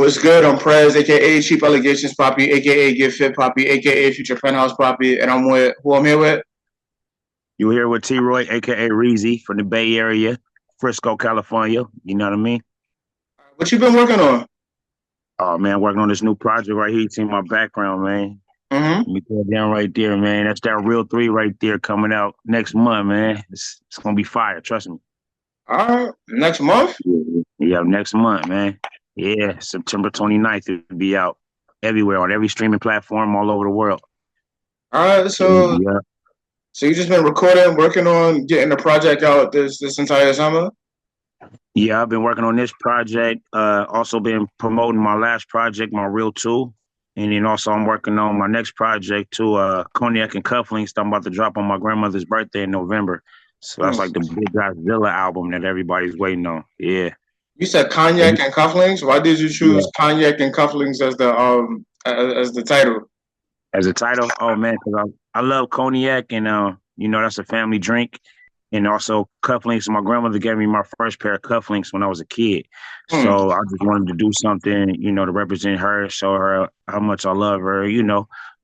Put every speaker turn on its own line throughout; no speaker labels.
What's good? I'm Prez, aka Cheap Allegations Poppy, aka Get Fit Poppy, aka Future Penthouse Poppy, and I'm with who I'm here with.
You here with T Roy, aka Reezy from the Bay Area, Frisco, California. You know what I mean?
What you been working on?
Oh man, working on this new project right here. You see my background, man.
Mm-hmm.
Let me put it down right there, man. That's that real three right there coming out next month, man. It's gonna be fire, trust me.
All right, next month.
Yeah, next month, man. Yeah, September 29th it'll be out everywhere on every streaming platform all over the world.
All right, so
Yeah.
so you just been recording, working on getting the project out this entire summer.
Yeah, I've been working on this project. Also been promoting my last project, my Real Two. And then also I'm working on my next project too, Cognac and Cufflinks that I'm about to drop on my grandmother's birthday in November. So that's like the big Godzilla album that everybody's waiting on. Yeah.
You said cognac and cufflinks. Why did you
Yeah.
choose cognac and cufflinks as the title?
As a title, oh man, because I love cognac and that's a family drink. And also cufflinks. My grandmother gave me my first pair of cufflinks when I was a kid.
Hmm.
So I just wanted to do something, to represent her, show her how much I love her,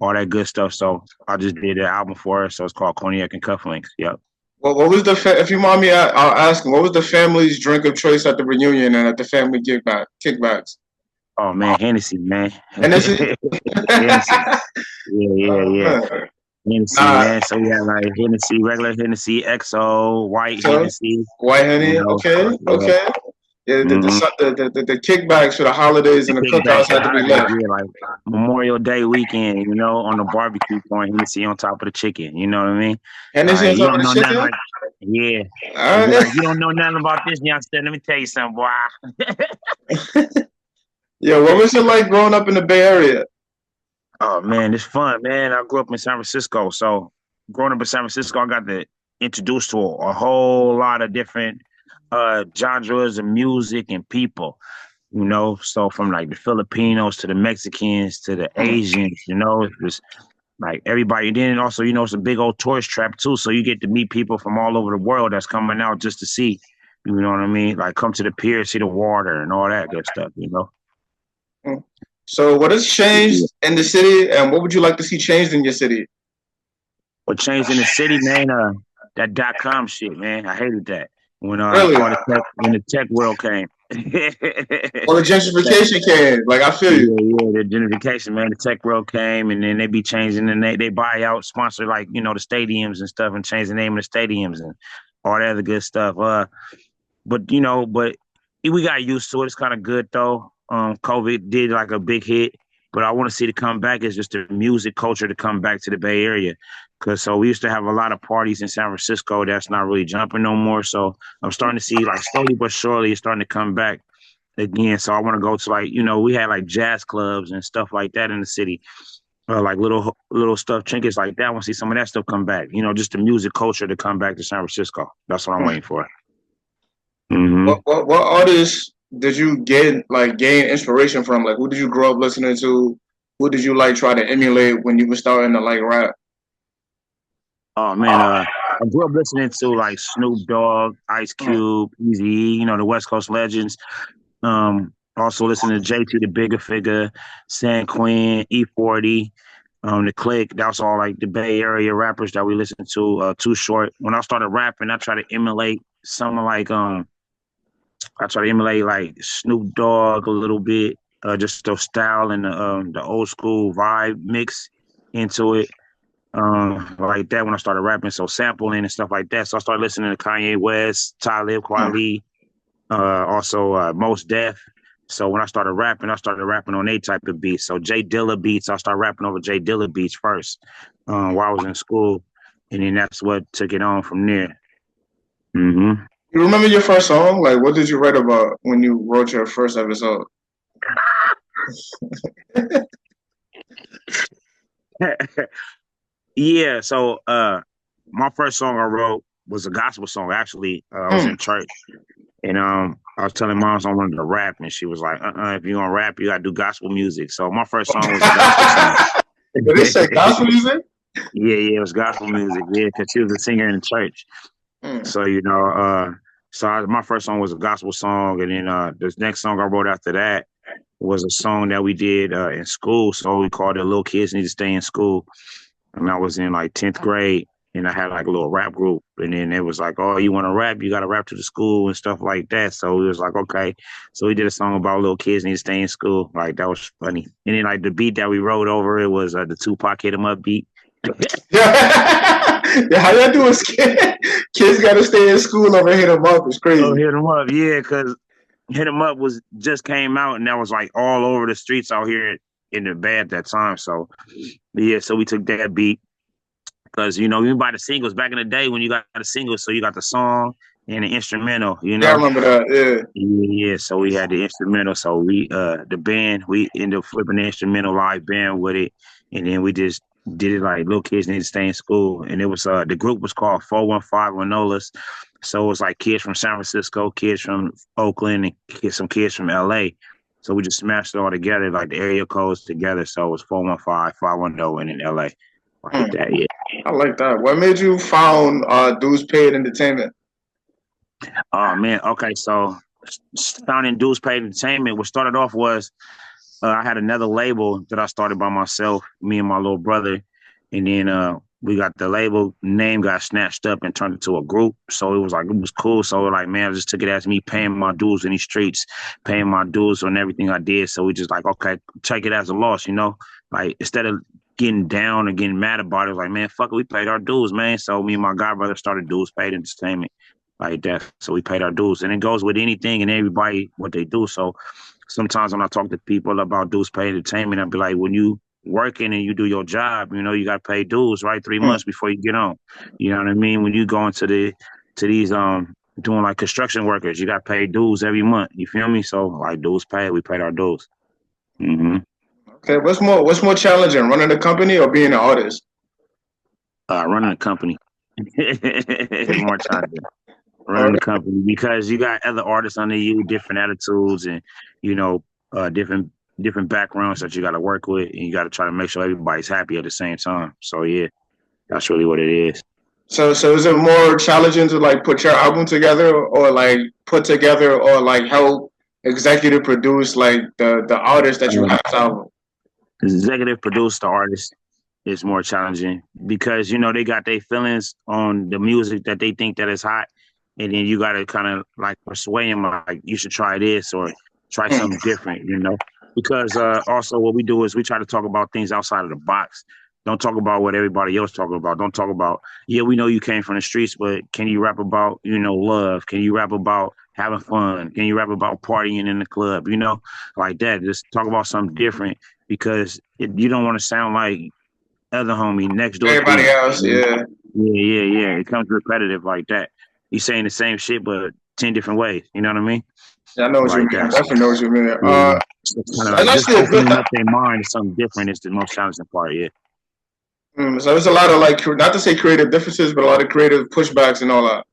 all that good stuff. So I just did an album for her. So it's called Cognac and Cufflinks. Yep.
Well, what was if you mind me, I'll ask. What was the family's drink of choice at the reunion and at the family kickbacks?
Oh man, Hennessy, man.
Hennessy.
Hennessy. Yeah.
Man.
Hennessy,
Nah,
man. So we have like Hennessy, regular Hennessy, XO, white
so
Hennessy,
white
you
honey.
know.
Okay,
Yeah.
okay. Yeah,
Mm-hmm.
the kickbacks for the holidays
The
and the
kickbacks
cookouts
for
had
the
to be
holidays,
lit.
yeah, like Memorial Day weekend, on the barbecue point, Hennessy on top of the chicken. You know what I mean?
Hennessy on
You
top of
don't
the
know nothing
chicken.
like, yeah.
All
They be like,
right.
you don't know nothing about this, youngster. Let me tell you something, boy.
Yeah, what was it like growing up in the Bay Area?
Oh man, it's fun, man. I grew up in San Francisco, so growing up in San Francisco, I got to introduced to a whole lot of different genres of music and people. So from like the Filipinos to the Mexicans to the
Hmm.
Asians, it was like everybody. Then also, it's a big old tourist trap too. So you get to meet people from all over the world that's coming out just to see, you know what I mean? Like come to the pier, see the water and all that good stuff.
Hmm. So, what has
Yeah.
changed in the city, and what would you like to see changed in your city?
What changed in the city, man? That .com shit, man. I hated that
Really?
all the tech when the tech world came.
Well, the
The tech
gentrification came. Like, I feel you.
Yeah, the gentrification, man. The tech world came, and then they be changing, and they buy out, sponsor like the stadiums and stuff, and change the name of the stadiums and all that other good stuff. But we got used to it. It's kind of good though. COVID did like a big hit, but I want to see the comeback is just the music culture to come back to the Bay Area. Cause so we used to have a lot of parties in San Francisco that's not really jumping no more. So I'm starting to see like slowly but surely it's starting to come back again. So I want to go to like, we had like jazz clubs and stuff like that in the city. Like little stuff, trinkets like that. I want to see some of that stuff come back. Just the music culture to come back to San Francisco. That's what I'm waiting for.
What
Hmm.
what what artists did you gain inspiration from? Like, who did you grow up listening to? Who did you like try to emulate when you were starting to like rap?
Oh man, I grew up listening to like Snoop Dogg, Ice
Mm.
Cube, Eazy, the West Coast legends. Also listening to JT the Bigger Figure, San Quinn, E40, the Click. That's all like the Bay Area rappers that we listen to. Too Short. When I started rapping, I try to emulate someone like I try to emulate like Snoop Dogg a little bit, just the style and the old school vibe mix into it like that when I started rapping. So sampling and stuff like that. So I started listening to Kanye West, Talib
Mm.
Kweli, also Most Def. So when I started rapping on a type of beats. So Jay Dilla beats, I started rapping over Jay Dilla beats first while I was in school. And then that's what took it on from there. Hmm.
You remember your first song? Like, what did you write about when you wrote your first episode?
Yeah, so my first song I wrote was a gospel song. Actually, I was
Mm.
in church. And I was telling moms I wanted to rap, and she was like, if you're gonna rap, you gotta do gospel music. So my first song was a gospel song.
Did they say gospel music?
Yeah, it was gospel music. Yeah, because she was a singer in the church.
Mm.
So my first song was a gospel song, and then the next song I wrote after that was a song that we did in school. So we called it "Little Kids Need to Stay in School." And I was in like 10th grade, and I had like a little rap group. And then it was like, oh, you want to rap? You got to rap to the school and stuff like that. So we was like, okay. So we did a song about little kids need to stay in school. Like that was funny. And then like the beat that we wrote over it was the Tupac Hit 'Em Up beat.
Yeah, yeah. How y'all doing? Kids got to stay in school over hit them up. It's
Oh,
crazy.
Hit 'Em Up, yeah, because Hit 'Em Up was just came out, and that was like all over the streets out here in the Bay at that time. So yeah, so we took that beat because you buy the singles back in the day when you got the singles, so you got the song and the instrumental, you
Yeah, I
know.
remember that. Yeah.
Yeah, so we had the instrumental. So we the band, we ended up flipping the instrumental live band with it. And then we just did it like little kids need to stay in school. And it was the group was called 415 Manolas. So it was like kids from San Francisco, kids from Oakland, and some kids from LA. So we just smashed it all together, like the area codes together. So it was 415, 510, and in LA. Like
Hmm.
that, yeah.
I like that. What made you found Dues Paid Entertainment?
Oh man, okay, so founding Dudes Paid Entertainment, what started off was I had another label that I started by myself, me and my little brother, and then we got the label name got snatched up and turned into a group. So it was cool. So like man, I just took it as me paying my dues in these streets, paying my dues on everything I did. So we just like okay, take it as a loss, like instead of getting down and getting mad about it, it was like man, fuck it, we paid our dues, man. So me and my god brother started Dues Paid Entertainment like that. So we paid our dues, and it goes with anything and everybody what they do. So sometimes when I talk to people about dues paid entertainment, I'll be like, when you working and you do your job, you got to pay dues, right? 3 months before you get on. You know what I mean? When you go into to these doing like construction workers, you got to pay dues every month. You feel me? So like dues paid, we paid our dues. hmm
Okay, what's more challenging, running a company or being an artist?
Running a company is more challenging. Running the
Okay.
company because you got other artists under you, different attitudes, and you know, different backgrounds that you got to work with, and you got to try to make sure everybody's happy at the same time. So yeah, that's really what it is.
So is it more challenging to like put your album together or like put together or like help executive produce like the artist that you
Um,
have album?
executive produce the artist is more challenging because they got their feelings on the music that they think that is hot, and then you got to kind of like persuade them like you should try this or try something different, because also what we do is we try to talk about things outside of the box. Don't talk about what everybody else talking about. Don't talk about, yeah, we know you came from the streets, but can you rap about love? Can you rap about having fun? Can you rap about partying in the club? Like that. Just talk about something different because you don't want to sound like other homie next door to
Everybody
you.
else, yeah.
Yeah, yeah, yeah. It comes repetitive like that. He's saying the same shit, but 10 different ways. You know what I mean?
Yeah, I know what you
Like
mean. I
that.
definitely know what you mean.
Yeah. So it's kind of
That's
like just
actually a good.
opening up their mind to something different is the most challenging part. Yeah.
So there's a lot of like, not to say creative differences, but a lot of creative pushbacks and all that.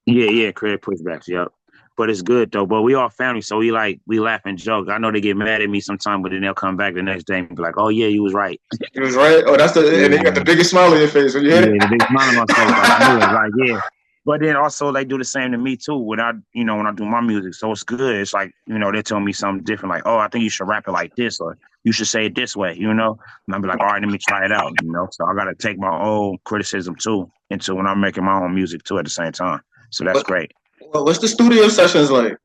Yeah, yeah. Creative pushbacks. Yep. But it's good though. But we all family, so we laugh and joke. I know they get mad at me sometimes, but then they'll come back the next day and be like, "Oh yeah, you was right."
He was right. Oh, that's the, and then you got the
Yeah.
biggest smile on your face when you hit
Yeah, the big smile on my face, like I knew it,
it.
like yeah. But then also they do the same to me too when I do my music. So it's good. It's like, they tell me something different, like, oh, I think you should rap it like this, or you should say it this way. And I'll be like, all right, let me try it out. So I gotta take my own criticism too into when I'm making my own music too at the same time. So that's
What,
great.
what's the studio sessions like?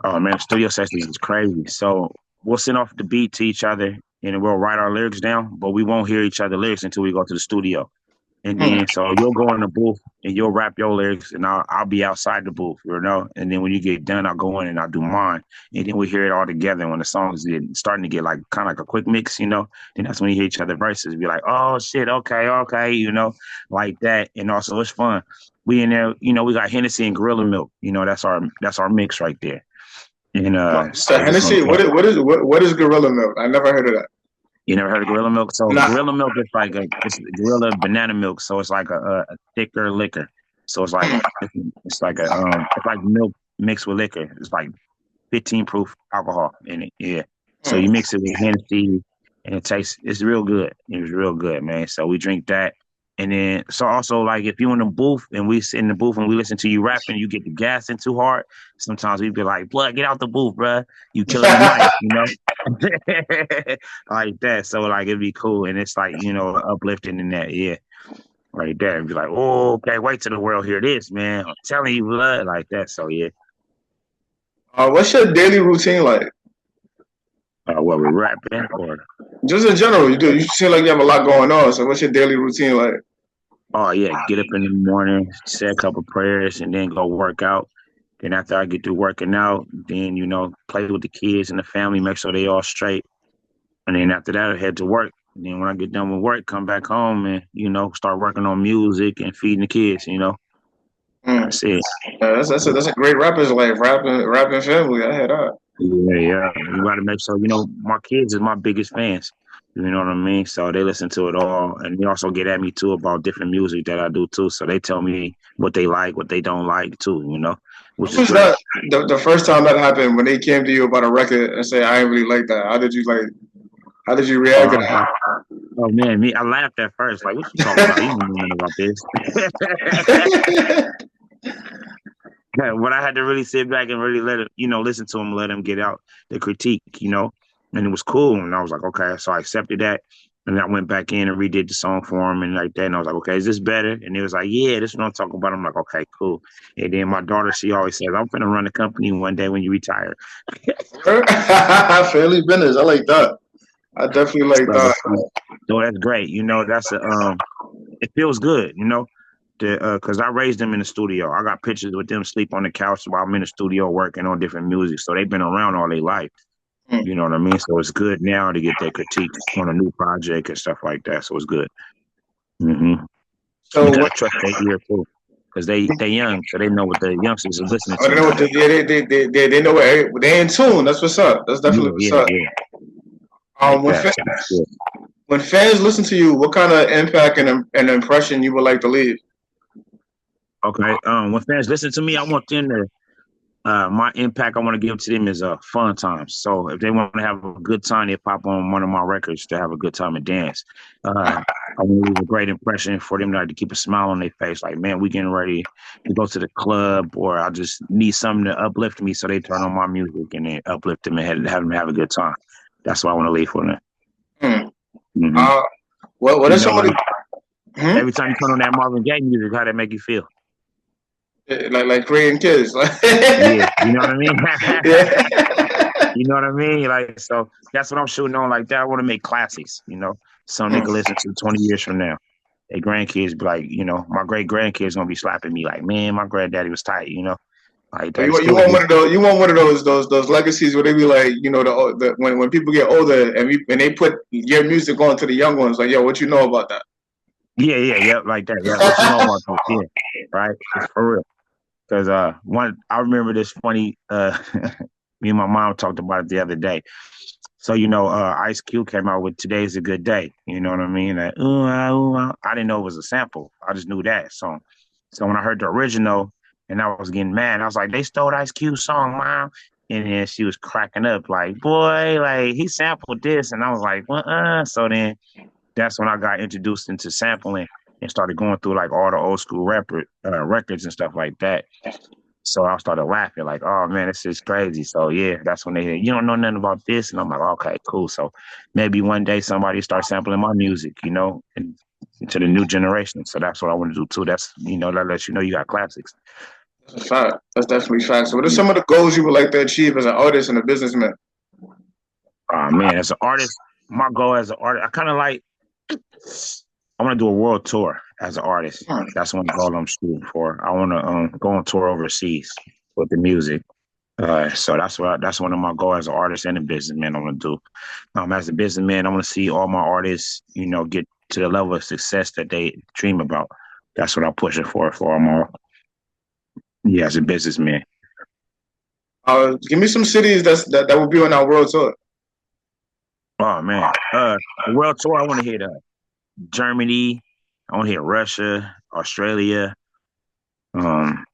Oh man, studio sessions is crazy. So we'll send off the beat to each other and we'll write our lyrics down, but we won't hear each other lyrics until we go to the studio. And
Hmm.
then so you'll go in the booth and you'll rap your lyrics and I'll be outside the booth, And then when you get done, I'll go in and I'll do mine. And then we hear it all together. And when the song's starting to get like kind of like a quick mix, then that's when you hear each other verses. Be like, oh shit, okay, okay, like that. And also it's fun. We in there, we got Hennessy and Gorilla Milk. That's our mix right there. And
So
it's just gonna
Hennessy,
be fun.
what is Gorilla Milk? I never heard of that.
You never heard of Gorilla Milk? So
Nah.
Gorilla Milk is like it's Gorilla banana milk. So it's like a thicker liquor. So it's like it's like milk mixed with liquor. It's like 15 proof alcohol in it. Yeah. So
Hmm.
you mix it with Hennessy and it's real good. It was real good, man. So we drink that. And then so also like if you in the booth and we sit in the booth and we listen to you rapping, you get the gas in too hard. Sometimes we be like, blood, get out the booth, bruh. You killing the mic. like that. So like it'd be cool, and it's like uplifting in that, yeah, right there. And be like, oh, okay, wait till the world hear this, man. I'm telling you, blood, like that. So yeah,
What's your daily routine like?
what we rapping or
Just in general, you do. You seem like you have a lot going on. So what's your daily routine like?
oh yeah, get up in the morning, say a couple prayers, and then go work out. Then after I get through working out, then play with the kids and the family, make sure they all straight. And then after that, I head to work. And then when I get done with work, come back home and start working on music and feeding the kids.
Mm.
That's it.
That's a great rapper's life. Rapping family. I had that.
Yeah, yeah. You got to make sure my kids is my biggest fans. You know what I mean? So they listen to it all, and they also get at me too about different music that I do too. So they tell me what they like, what they don't like too. Which
What
is
was
great.
that? The first time that happened when they came to you about a record and say, "I ain't really like that." How did you like? How did you
Oh,
react
I
to
was like, oh man, I laughed at first, like, what you talking about? You don't know nothing about this.
that?
But I had to really sit back and really let it, listen to him, let him get out the critique. And it was cool. And I was like, okay. So I accepted that. And I went back in and redid the song for him and like that. And I was like, okay, is this better? And he was like, yeah, this is what I'm talking about. I'm like, okay, cool. And then my daughter, she always says, I'm going to run the company one day when you retire.
Family business. I like that. I definitely like
So,
that.
so that's great. That's it feels good, because I raised them in the studio. I got pictures with them sleep on the couch while I'm in the studio working on different music. So they've been around all their life.
Mm.
You know what I mean? So it's good now to get that critique on a new project and stuff like that. So it's good. You
So
got
what?
to trust their ear too, because they young, so they know what the youngsters are listening
I
to
don't know what
now.
they know what they in tune. That's what's up. That's
Yeah,
definitely what's
yeah,
up.
yeah, like
When
that. So that's good.
when fans listen to you, what kind of impact and impression you would like to leave?
Okay. When fans listen to me, I want them to my impact I want to give to them is fun times. So if they want to have a good time, they pop on one of my records to have a good time and dance. I want to leave a great impression for them to keep a smile on their face. Like, man, we getting ready to go to the club, or I just need something to uplift me. So they turn on my music and they uplift them and have them have a good time. That's what I want to leave for them.
Hmm.
Hmm.
Uh, what is somebody?
Like
Hmm?
every time you turn on that Marvin Gaye music, how that make you feel?
Like creating kids.
Yeah, you know what I mean?
Yeah.
You know what I mean? Like, so that's what I'm shooting on like that. I want to make classics, something they
Hmm.
can listen to 20 years from now. Their grandkids be like, my great grandkids gonna be slapping me like, man, my granddaddy was tight. Like
But
that. It's
you
cool to
want
get,
one of those. You want one of those legacies where they be like, when people get older and they put your music on to the young ones, like, yo, what you know about that?
yeah, yeah, yeah, like that. Yeah, what you know about this? Yeah, right. It's for real. Because I remember this funny. Me and my mom talked about it the other day. So Ice Cube came out with "Today's a Good Day." You know what I mean? Like, ooh, ah, ooh, ah. I didn't know it was a sample. I just knew that song. So when I heard the original, and I was getting mad, I was like, "They stole Ice Cube's song, mom!" And then she was cracking up, like, "Boy, like he sampled this," and I was like, So then that's when I got introduced into sampling and started going through like all the old school records and stuff like that. So I started laughing, like, oh man, this is crazy. So yeah, that's when they hear, you don't know nothing about this. And I'm like, okay, cool. So maybe one day somebody start sampling my music, and to the new generation. So that's what I want to do too. That's, that lets you know you got classics.
That's a fact. That's definitely fact. So, what are some of the goals you would like to achieve as an artist and a businessman?
Oh man, as an artist, my goal as an artist, I want to do a world tour as an artist.
Hmm.
That's one goal I'm shooting for. I want to go on tour overseas with the music. So that's one of my goals as an artist and a businessman. I want to do. As a businessman, I want to see all my artists, get to the level of success that they dream about. That's what I'm pushing for them all. Yeah, as a businessman.
Give me some cities that will be on our world tour.
Oh man, the world tour. I want to hit Germany. I want to hit Russia, Australia. Um,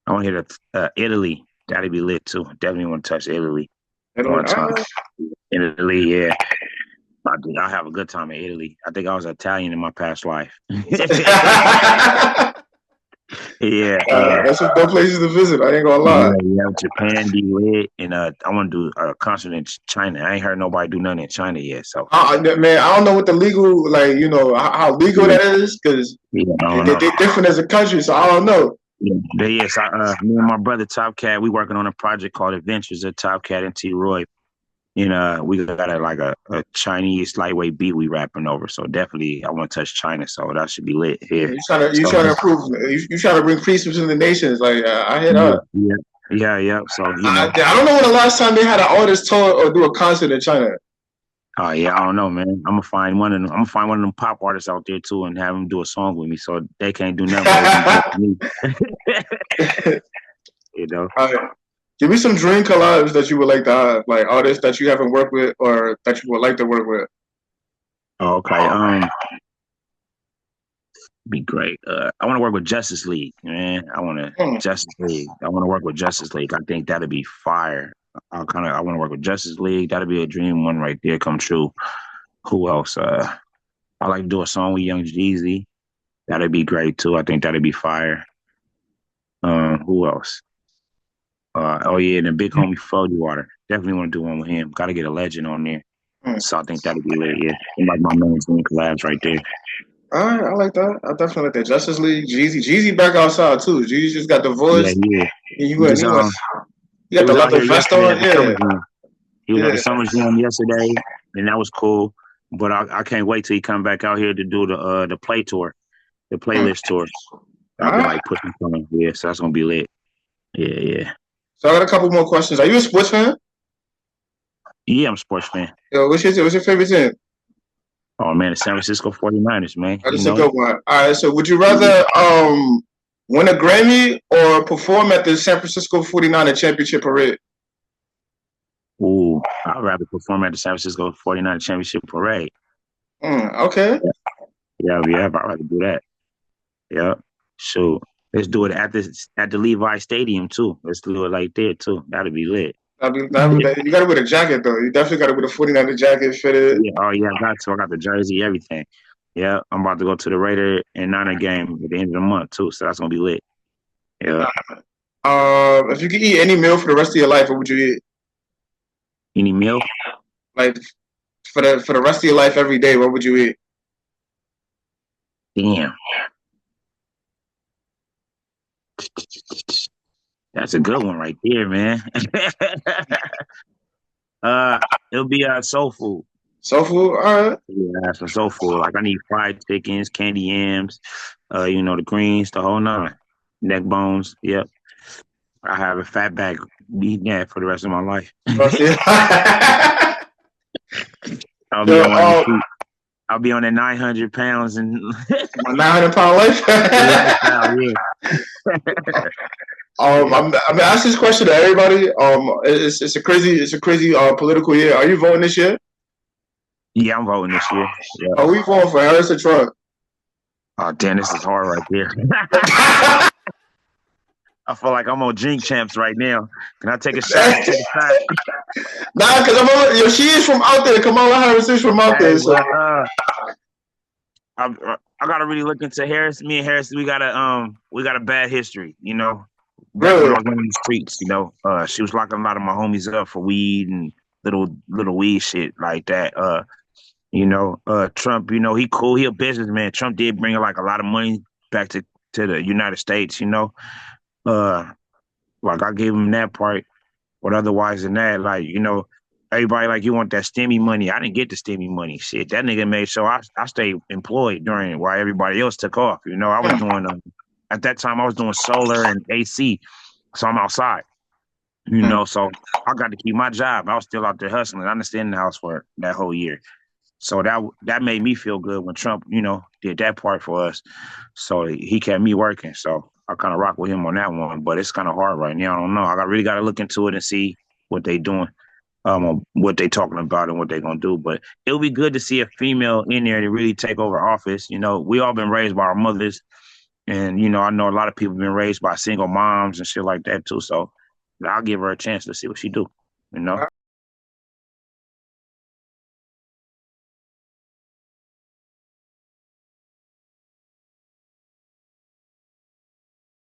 I want to hit Italy. That'd be lit too. Definitely want to touch Italy
Italy.
one time. Italy, yeah. I have a good time in Italy. I think I was Italian in my past life. Yeah,
That's some dope places to visit. I ain't gonna lie.
yeah, Japan be lit, and I want to do a concert in China. I ain't heard nobody do nothing in China yet, so
Man, I don't know what the legal, like, how legal
yeah,
that is, because
yeah, I
they,
don't
they,
know.
they different as a country, so I don't know.
Yeah, but yes, me and my brother Top Cat, we working on a project called Adventures of Top Cat and T Roy. And we got a Chinese lightweight beat we rapping over. So definitely I want to touch China. So that should be lit here.
You
So
trying to improve. You trying to bring peace between the nations. Like I hit
yeah,
up.
yeah, yeah, yeah. So
I don't know when the last time they had an artist tour or do a concert in China.
oh yeah, I don't know, man. I'm gonna find one of them. I'm gonna find one of them pop artists out there too, and have them do a song with me. So they can't do nothing but open up to me. you know.
All right. Give me some dream collabs that you would like to have, like artists that you haven't worked with or that you would like to work with.
Oh, okay. Be great. I want to work with Justice League, man. I want to
Hmm.
Justice League. I want to work with Justice League. I think that'd be fire. I want to work with Justice League. That'd be a dream one right there come true. Who else? I like to do a song with Young Jeezy. That'd be great too. I think that'd be fire. Who else? Oh yeah, and the big homie Foggy Water. Definitely want to do one with him. Got to get a legend on there.
Hmm.
So I think that'd be lit. Yeah, and like my main dream collabs right there.
All right, I like that. I definitely like that. Justice League, Jeezy back outside too. Jeezy just got
Yeah,
divorced.
yeah.
He
He
went,
just
he went. He
he
got the
was out
leather
here
vest
yesterday
on.
at the
Yeah,
Summer Jam. He was at the
yeah.
Summer Jam yesterday, and that was cool. But I can't wait till he come back out here to do the play tour, the
Hmm.
playlist tour.
All
I've been
right.
like pushing for him. Yeah, so that's gonna be lit. Yeah, yeah.
So I got a couple more questions. Are you a sports fan?
Yeah, I'm a sports fan.
Yo, what's your favorite team?
Oh man, the San Francisco 49ers, man.
Oh,
You
that's a
know?
good one. All right. So would you
Yeah.
rather win a Grammy or perform at the San Francisco 49er championship parade?
Ooh, I'd rather perform at the San Francisco 49 championship parade.
Okay.
Yeah, yeah, I'd rather do that. Yeah. So let's do it at the Levi Stadium too. Let's do it like there too. That'd be lit.
You got to wear a jacket though. You definitely got to wear the 49er jacket fitted.
Yeah, oh yeah, I got to. I got the jersey, everything. Yeah, I'm about to go to the Raider and Niner game at the end of the month too, so that's gonna be lit. Yeah.
If you could eat any meal for the rest of your life, what would you eat?
Any meal?
Like for the rest of your life, every day, what would you eat?
Damn. That's a good one right there, man. It'll be soul food.
Soul food. All right.
Yeah, some soul food. Like I need fried chickens, candy yams, the greens, the whole nine. Neck bones. Yep. I have a fat bag eating that for the rest of my life. I'll be
Yo,
on one of them feet. I'll be on that 900 pounds and
my 900 pound life.
lifestyle, yeah.
I'm gonna ask this question to everybody. It's a crazy political year. Are you voting this year?
Yeah, I'm voting this year. Yeah.
Are we voting for Harris or Trump?
Oh, damn, this is hard right there. I feel like I'm on Drink Champs right now. Can I take a shot? Take a shot.
Nah, because she is from out there. Kamala Harris is from out there. So
I gotta really look into Harris. Me and Harris, we got a bad history, Back when
really,
I was in the streets, she was locking a lot of my homies up for weed and little weed shit like that. Trump, he cool, he a businessman. Trump did bring like a lot of money back to the United States, like I gave him that part, but otherwise than that, like, everybody like you want that stimmy money. I didn't get the stimmy money. Shit, that nigga made sure I stayed employed during while everybody else took off. I was doing at that time I was doing solar and AC, so I'm outside. So I got to keep my job. I was still out there hustling. I understand the housework that whole year. So that made me feel good when Trump, did that part for us. So he kept me working. So I kind of rock with him on that one. But it's kind of hard right now. I don't know. Really got to look into it and see what they doing, what they talking about and what they gonna do. But it'll be good to see a female in there to really take over office. We all been raised by our mothers, and I know a lot of people been raised by single moms and shit like that too. So I'll give her a chance to see what she do.